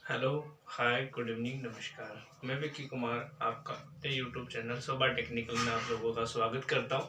Hello, हाय, good evening, नमस्कार। मैं विक्की कुमार आपका अपने यूट्यूब चैनल सोबा टेक्निकल में आप लोगों का स्वागत करता हूं।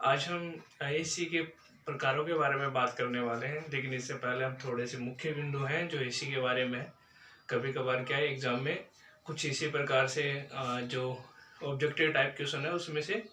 आज हम एसी के प्रकारों के बारे में बात करने वाले हैं, लेकिन इससे पहले हम थोड़े से मुख्य बिंदु हैं जो एसी के बारे में है। कभी कभार क्या है, एग्जाम में कुछ इसी प्रकार से जो ऑब्जेक्टिव टाइप क्वेश्चन है उसमें से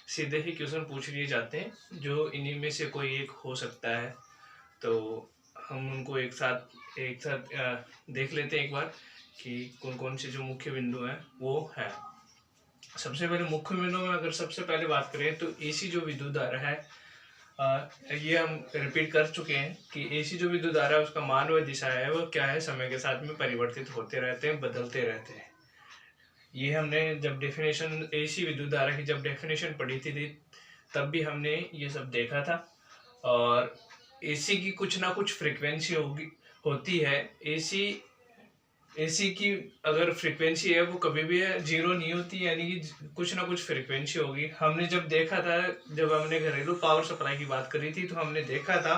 सीधे ही क्वेश्चन पूछ लिए जाते हैं, जो इन्हीं में से कोई एक हो सकता है। तो हम उनको एक साथ देख लेते हैं एक बार कि कौन कौन से जो मुख्य बिंदु हैं वो है। सबसे पहले मुख्य बिंदु में अगर सबसे पहले बात करें तो एसी जो विद्युत धारा है, ये हम रिपीट कर चुके हैं कि एसी जो विद्युत धारा है उसका मान व दिशा है वो क्या है, समय के साथ में परिवर्तित होते रहते हैं, बदलते रहते हैं। ये हमने जब डेफिनेशन एसी विद्युत धारा की जब डेफिनेशन पढ़ी थी तब भी हमने ये सब देखा था। और एसी की कुछ ना कुछ फ्रीक्वेंसी होती है। एसी एसी की अगर फ्रीक्वेंसी है वो कभी भी जीरो नहीं होती, यानी कि कुछ ना कुछ फ्रीक्वेंसी होगी। हमने जब देखा था, जब हमने घरेलू पावर सप्लाई की बात करी थी तो हमने देखा था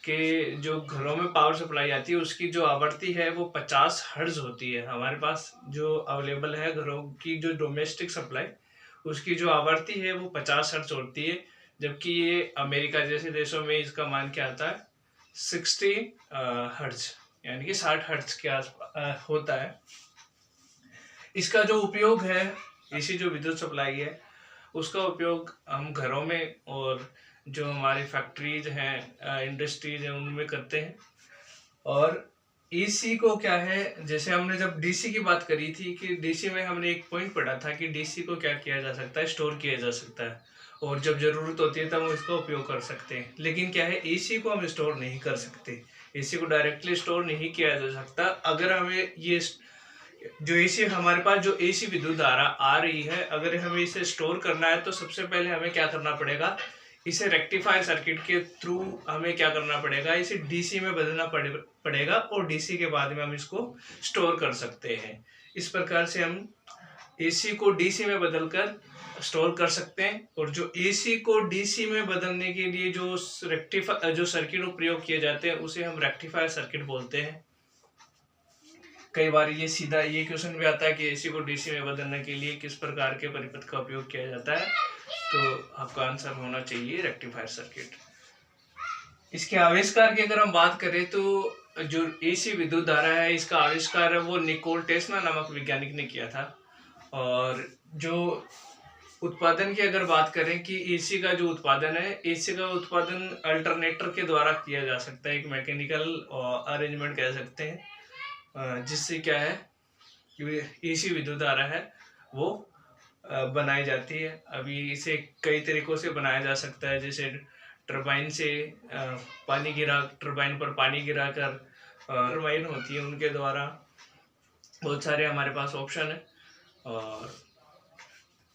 कि जो घरों में पावर सप्लाई आती है उसकी जो आवृत्ति है वो 50 हर्ट्ज होती है। हमारे पास जो अवेलेबल है घरों की जो डोमेस्टिक सप्लाई, उसकी जो आवृत्ति है वो 50 हर्ट्ज होती है। जबकि ये अमेरिका जैसे देशों में इसका मान क्या आता है, 60 हर्ट्ज, यानी कि 60 हर्ट्ज के आसपास होता है। इसका जो उपयोग है, इसी जो विद्युत सप्लाई है उसका उपयोग हम घरों में और जो हमारी फैक्ट्रीज हैं, इंडस्ट्रीज हैं, उनमें करते हैं। और एसी को क्या है, जैसे हमने जब डीसी की बात करी थी कि डीसी में हमने एक पॉइंट पढ़ा था कि डीसी को क्या किया जा सकता है, स्टोर किया जा सकता है, और जब जरूरत होती है तब हम इसका उपयोग कर सकते हैं। लेकिन क्या है, एसी को हम स्टोर नहीं कर सकते। एसी को डायरेक्टली स्टोर नहीं किया जा सकता। अगर हमें ये जो एसी हमारे पास जो एसी विद्युत धारा आ रही है, अगर हमें इसे स्टोर करना है तो सबसे पहले हमें क्या करना पड़ेगा, इसे रेक्टिफायर सर्किट के थ्रू हमें क्या करना पड़ेगा, इसे डीसी में बदलना पड़ेगा, और डीसी के बाद में हम इसको स्टोर कर सकते हैं। इस प्रकार से हम एसी को डीसी में बदलकर स्टोर कर सकते हैं। और जो एसी को डीसी में बदलने के लिए जो सर्किट प्रयोग किए जाते हैं उसे हम रेक्टिफायर सर्किट बोलते हैं। कई बार ये सीधा ये क्वेश्चन भी आता है कि एसी को डीसी में बदलने के लिए किस प्रकार के परिपथ का उपयोग किया जाता है, तो आपका आंसर होना चाहिए रेक्टिफायर सर्किट। इसके आविष्कार की अगर हम बात करें तो जो एसी विद्युत धारा है इसका आविष्कार है वो निकोल टेस्ला नामक वैज्ञानिक ने किया था। और जो उत्पादन की अगर बात करें कि एसी का जो उत्पादन है, एसी का उत्पादन अल्टरनेटर के द्वारा किया जा सकता है, एक मैकेनिकल अरेंजमेंट कह सकते हैं, जिससे क्या है कि एसी विद्युत धारा है वो बनाई जाती है। अभी इसे कई तरीकों से बनाया जा सकता है, जैसे टरबाइन से टरबाइन पर पानी गिरा कर टरबाइन होती है उनके द्वारा, बहुत सारे हमारे पास ऑप्शन है। और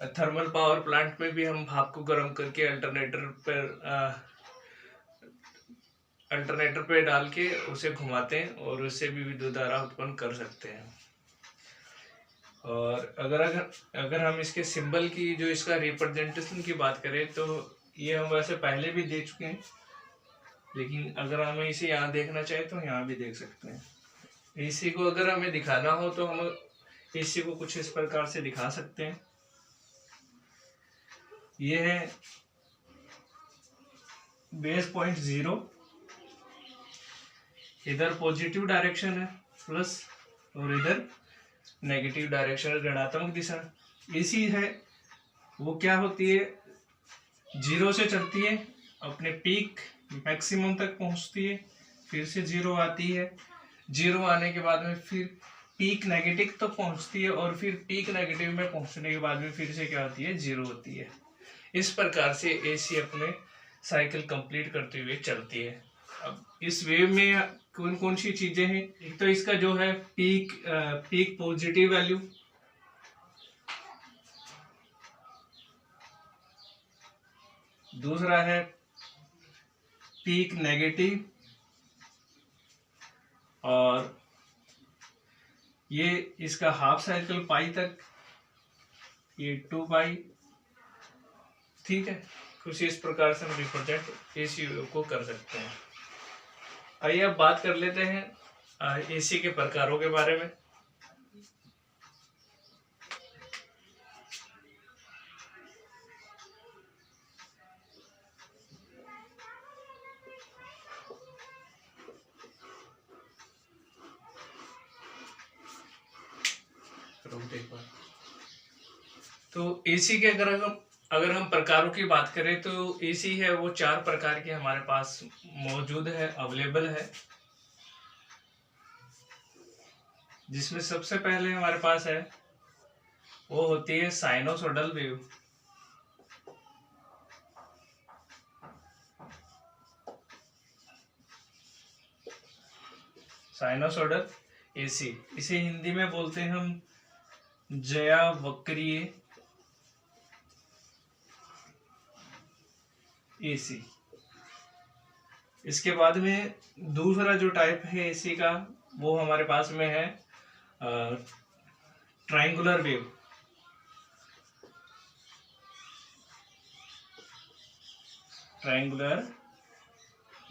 थर्मल पावर प्लांट में भी हम भाप को गर्म करके अल्टरनेटर पे डाल के उसे घुमाते हैं और उससे भी विद्युत धारा उत्पन्न कर सकते हैं। और अगर हम इसके सिंबल की जो इसका रिप्रेजेंटेशन की बात करें तो ये हम वैसे पहले भी देख चुके हैं, लेकिन अगर हमें इसे यहाँ देखना चाहे तो यहाँ भी देख सकते हैं। एसी को अगर हमें दिखाना हो तो हम एसी को कुछ इस प्रकार से दिखा सकते हैं। ये है बेस पॉइंट 0, इधर पॉजिटिव डायरेक्शन है प्लस, और इधर नेगेटिव डायरेक्शन, ऋणात्मक दिशा। एसी है वो क्या होती है, 0 से चलती है, अपने पीक मैक्सिमम तक पहुंचती है, फिर से 0 आती है, 0 आने के बाद में फिर पीक नेगेटिव तक पहुंचती है, और फिर पीक नेगेटिव में पहुंचने के बाद में फिर से क्या होती है, 0 होती है। इस प्रकार से एसी अपने साइकिल कंप्लीट करते हुए चलती है। अब इस वेव में कौन कौन सी चीजें हैं, एक तो इसका जो है पीक पॉजिटिव वैल्यू, दूसरा है पीक नेगेटिव, और ये इसका हाफ साइकिल पाई तक, ये 2 पाई। ठीक है, कुछ इस प्रकार से हम रिप्रेजेंट एसी को कर सकते हैं। आइए अब बात कर लेते हैं एसी के प्रकारों के बारे में। तो एसी के अगर हम प्रकारों की बात करें तो एसी है वो 4 प्रकार के हमारे पास मौजूद है, अवेलेबल है। जिसमें सबसे पहले हमारे पास है वो होती है साइनोसोडल वेव। साइनोसोडल एसी, इसे हिंदी में बोलते हैं हम ज्यावक्रीय एसी। इसके बाद में दूसरा जो टाइप है एसी का वो हमारे पास में है triangular wave. Triangular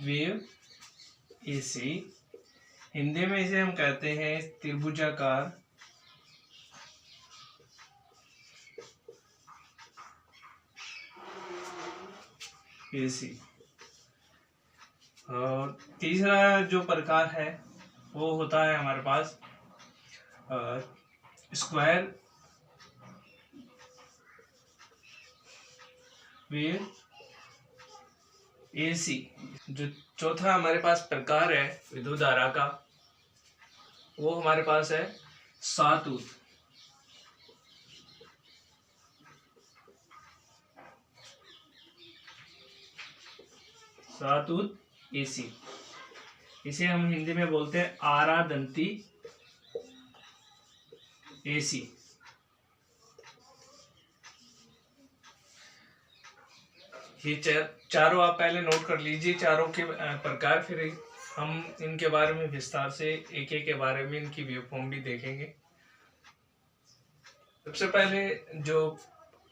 wave AC, Hindi में इसे हम कहते हैं त्रिभुजाकार एसी। और तीसरा जो प्रकार है वो होता है हमारे पास स्क्वायर वेव एसी। जो चौथा हमारे पास प्रकार है विद्युत धारा का वो हमारे पास है सातूत। सातूत एसी, इसे हम हिंदी में बोलते हैं आरादंती एसी। ये चारों आप पहले नोट कर लीजिए, चारों के प्रकार, फिर हम इनके बारे में विस्तार से एक एक के बारे में इनकी वेवफॉर्म भी देखेंगे। सबसे पहले जो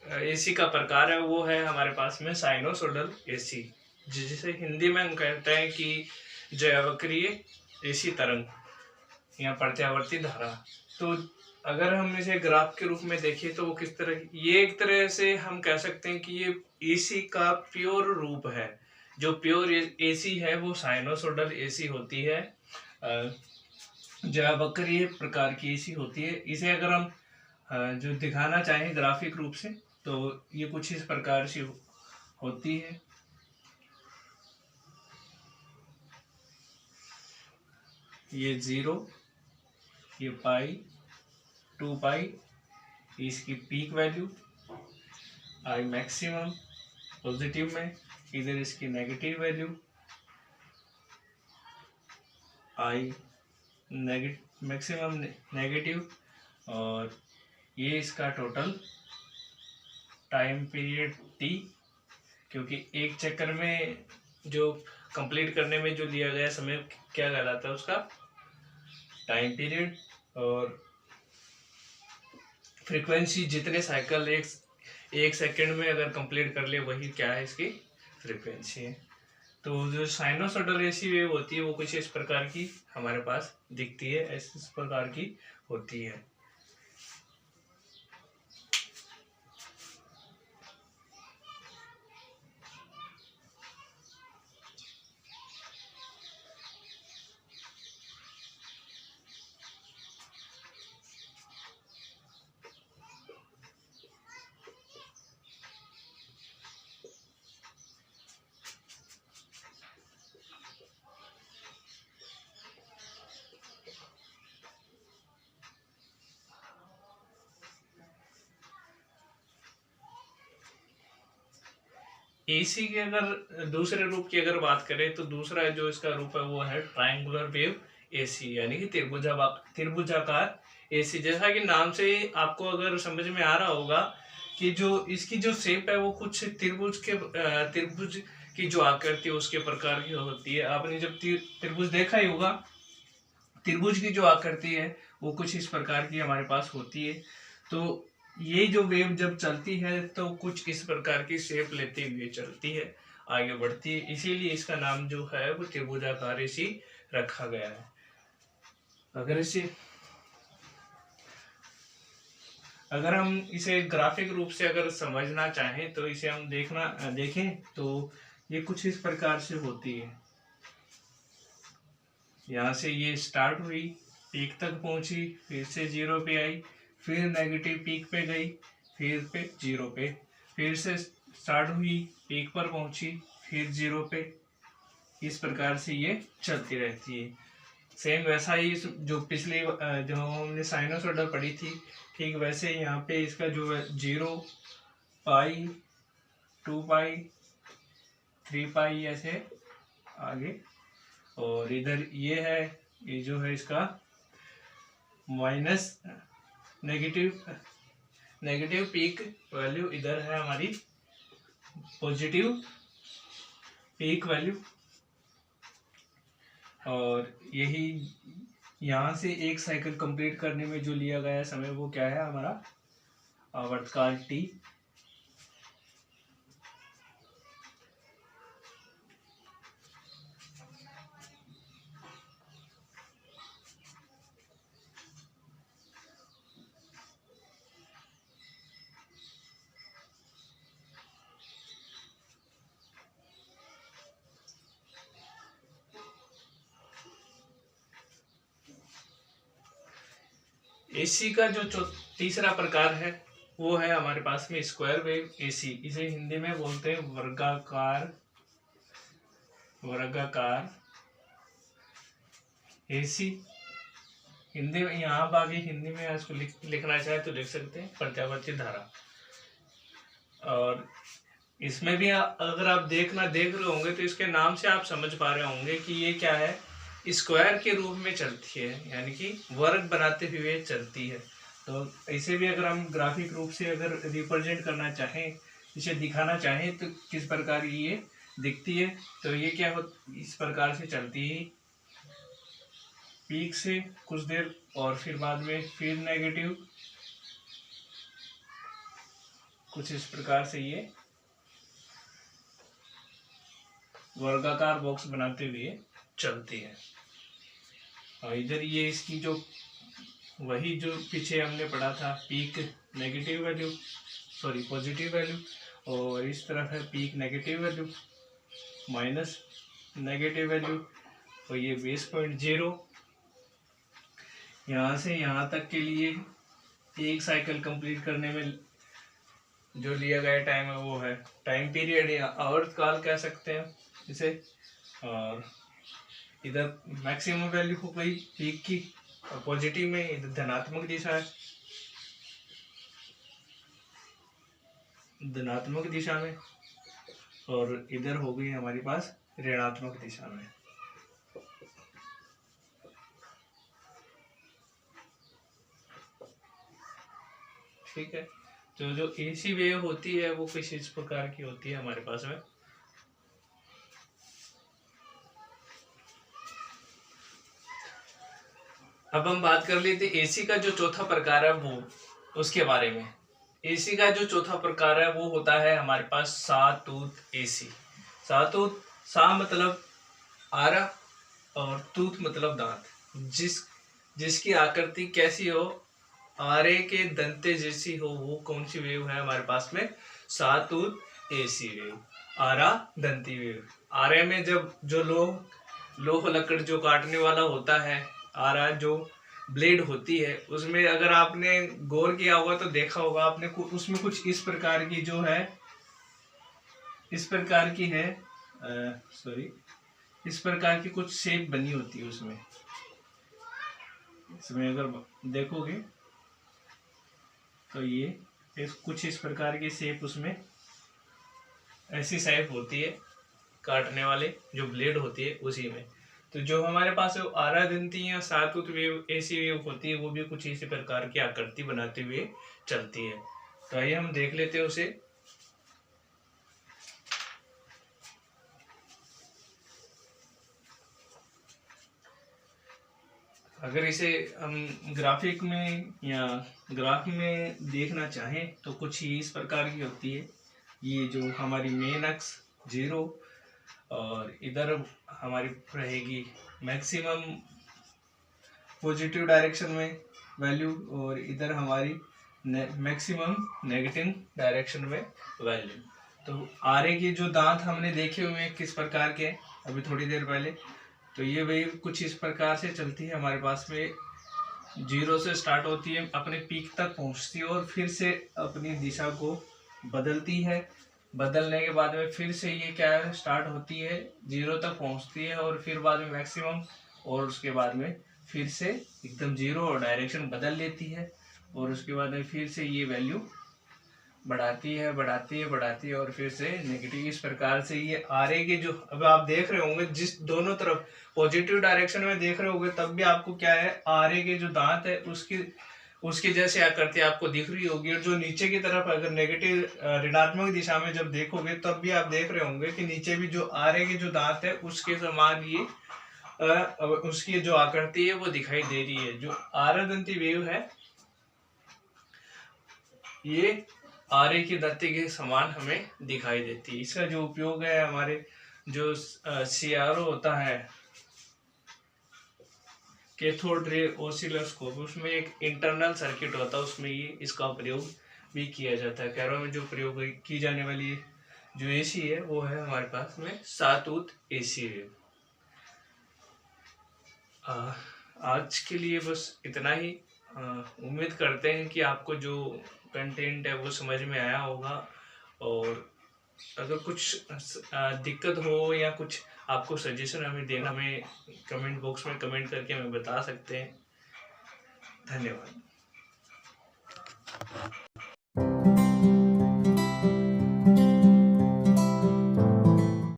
एसी का प्रकार है वो है हमारे पास में साइनोसोडल एसी, जिसे हिंदी में हम कहते हैं कि ज्यावक्रीय एसी तरंग या प्रत्यावर्ती धारा। तो अगर हम इसे ग्राफ के रूप में देखें तो वो किस तरह, ये एक तरह से हम कह सकते हैं कि ये एसी का प्योर रूप है। जो प्योर एसी है वो साइनोसोडल एसी होती है, ज्यावक्रीय प्रकार की एसी होती है। इसे अगर हम जो दिखाना चाहें ग्राफिक रूप से तो ये कुछ इस प्रकार से होती है। ये 0, ये पाई, 2 पाई, इसकी peak value, I maximum positive में, इधर इसकी negative value, I maximum negative, और ये इसका टोटल टाइम पीरियड टी, क्योंकि एक चक्कर में जो कंप्लीट करने में जो लिया गया समय क्या कहलाता है उसका टाइम पीरियड। और फ्रीक्वेंसी, जितने साइकिल एक सेकंड में अगर कंप्लीट कर ले वही क्या है इसकी फ्रीक्वेंसी है। तो जो साइनोसोडल एसी वेव होती है वो कुछ इस प्रकार की हमारे पास दिखती है, इस प्रकार की होती है। एसी के अगर दूसरे रूप की अगर बात करें तो दूसरा जो इसका रूप है वो है ट्रायंगुलर वेव एसी, यानी कि त्रिभुजाकार एसी। जैसा कि नाम से आपको अगर समझ में आ रहा होगा कि जो इसकी जो शेप है वो कुछ त्रिभुज की जो आकृति है उसके प्रकार की होती है। आपने जब त्रिभुज देखा ही होगा, त्रिभुज की जो आकृति है वो कुछ इस प्रकार की हमारे पास होती है। तो ये जो वेव जब चलती है तो कुछ इस प्रकार की शेप लेती हुई चलती है, आगे बढ़ती है, इसीलिए इसका नाम जो है वो त्रिभुजाकार एसी रखा गया है। अगर हम इसे ग्राफिक रूप से अगर समझना चाहें तो इसे हम देखें तो ये कुछ इस प्रकार से होती है। यहाँ से ये स्टार्ट हुई, पीक तक पहुंची, फिर से जीरो पे आई, फिर नेगेटिव पीक पे गई, फिर पे जीरो पे, फिर से स्टार्ट हुई, पीक पर पहुंची, फिर जीरो पे। इस प्रकार से ये चलती रहती है। सेम वैसा ही जो पिछले जो हमने साइनोसॉइडल पढ़ी थी, ठीक वैसे यहाँ पे इसका जो है 0, पाई, 2 पाई, 3 पाई ऐसे आगे, और इधर ये है, ये जो है इसका माइनस नेगेटिव पीक वैल्यू, इधर है हमारी पॉजिटिव पीक वैल्यू। और यही यहाँ से एक साइकिल कंप्लीट करने में जो लिया गया समय वो क्या है, हमारा आवर्तकाल टी। एसी का जो तीसरा प्रकार है वो है हमारे पास में स्क्वायर वेव एसी। इसे हिंदी में बोलते हैं वर्गाकार एसी। हिंदी में यहाँ बाकी हिंदी में इसको लिखना चाहे तो लिख सकते हैं प्रत्यावर्ती धारा। और इसमें भी अगर आप देख रहे होंगे तो इसके नाम से आप समझ पा रहे होंगे कि ये क्या है, स्क्वायर के रूप में चलती है, यानी कि वर्ग बनाते हुए चलती है। तो इसे भी अगर हम ग्राफिक रूप से अगर रिप्रेजेंट करना चाहें, इसे दिखाना चाहें तो किस प्रकार ये दिखती है, तो ये क्या हो, इस प्रकार से चलती है, पीक से कुछ देर और फिर बाद में फिर नेगेटिव, कुछ इस प्रकार से ये वर्गाकार बॉक्स बनाते हुए चलती है। और इधर ये इसकी जो वही जो पीछे हमने पढ़ा था, peak negative value, sorry positive value, और इस तरफ है peak negative value minus negative value, और ये बेस पॉइंट 0। यहाँ से यहाँ तक के लिए एक साइकिल कंप्लीट करने में जो लिया गया टाइम है वो है टाइम पीरियड या आवर्तकाल कह सकते हैं इसे। और इधर मैक्सिमम वैल्यू हो गई पीक की, और पॉजिटिव में इधर धनात्मक दिशा है, धनात्मक दिशा में, और इधर हो गई हमारे पास ऋणात्मक दिशा में। ठीक है, तो जो एसी वेव होती है वो किस इस प्रकार की होती है हमारे पास में। अब हम बात कर लेते एसी का जो चौथा प्रकार है वो उसके बारे में। एसी का जो चौथा प्रकार है वो होता है हमारे पास सातूत एसी। सातूत, सा मतलब आरा और तूत मतलब दांत, जिसकी आकृति कैसी हो, आरे के दंते जैसी हो, वो कौन सी वेव है हमारे पास में, सातूत एसी वेव, आरा दंती वेव। आरे में जब जो लोह लकड़ जो काटने वाला होता है, आरा जो ब्लेड होती है, उसमें अगर आपने गौर किया होगा तो देखा होगा आपने उसमें कुछ इस प्रकार की जो है, इस प्रकार की है, इस प्रकार की कुछ शेप बनी होती है उसमें। इसमें अगर देखोगे तो ये कुछ इस प्रकार की शेप, उसमें ऐसी शेप होती है, काटने वाले जो ब्लेड होती है उसी में। तो जो हमारे पास आरादंती या सातूत वेव ऐसी वेव होती है, वो भी कुछ इसी प्रकार की आकृति बनाते हुए चलती है। तो आइए हम देख लेते हैं उसे। अगर इसे हम ग्राफिक में या ग्राफ में देखना चाहें तो कुछ ही इस प्रकार की होती है। ये जो हमारी मेन अक्ष 0, और इधर हमारी रहेगी मैक्सिमम पॉजिटिव डायरेक्शन में वैल्यू और इधर हमारी मैक्सिमम नेगेटिव डायरेक्शन में वैल्यू। तो आरे के जो दांत हमने देखे हुए हैं किस प्रकार के अभी थोड़ी देर पहले, तो ये वेव कुछ इस प्रकार से चलती है हमारे पास में, 0 से स्टार्ट होती है, अपने पीक तक पहुंचती है और फिर से अपनी दिशा को बदलती है। बदलने के बाद में फिर से ये क्या है स्टार्ट होती है, 0 तक पहुंचती है और फिर बाद में मैक्सिमम, और उसके बाद में फिर से एकदम 0 और डायरेक्शन बदल लेती है और उसके बाद में फिर से ये वैल्यू बढ़ाती है बढ़ाती है बढ़ाती है और फिर से नेगेटिव। इस प्रकार से ये आरे के जो अब आप देख रहे होंगे जिस दोनों तरफ पॉजिटिव डायरेक्शन में देख रहे होंगे तब भी आपको क्या है आरे के जो दांत है उसकी जैसे आकृति आपको दिख रही होगी, और जो नीचे की तरफ अगर नेगेटिव ऋणात्मक दिशा में जब देखोगे तब भी आप देख रहे होंगे कि नीचे भी जो आरे के जो दांत है उसके समान ये उसकी जो आकृति है वो दिखाई दे रही है। जो आरादंती वेव है ये आरे की दत्ती के समान हमें दिखाई देती है। इसका जो उपयोग है हमारे जो सीआरओ होता है कैथोड रे ऑसिलोस्कोप, उसमें एक इंटरनल सर्किट होता है, उसमें ये इसका प्रयोग भी किया जाता है। कैरो में जो प्रयोग की जाने वाली जो एसी है वो है हमारे पास में सातूत एसी वेव। आज के लिए बस इतना ही। उम्मीद करते हैं कि आपको जो कंटेंट है वो समझ में आया होगा, और अगर कुछ दिक्कत हो या कुछ आपको सजेशन हमें देना, हमें कमेंट बॉक्स में कमेंट करके हमें बता सकते हैं। धन्यवाद।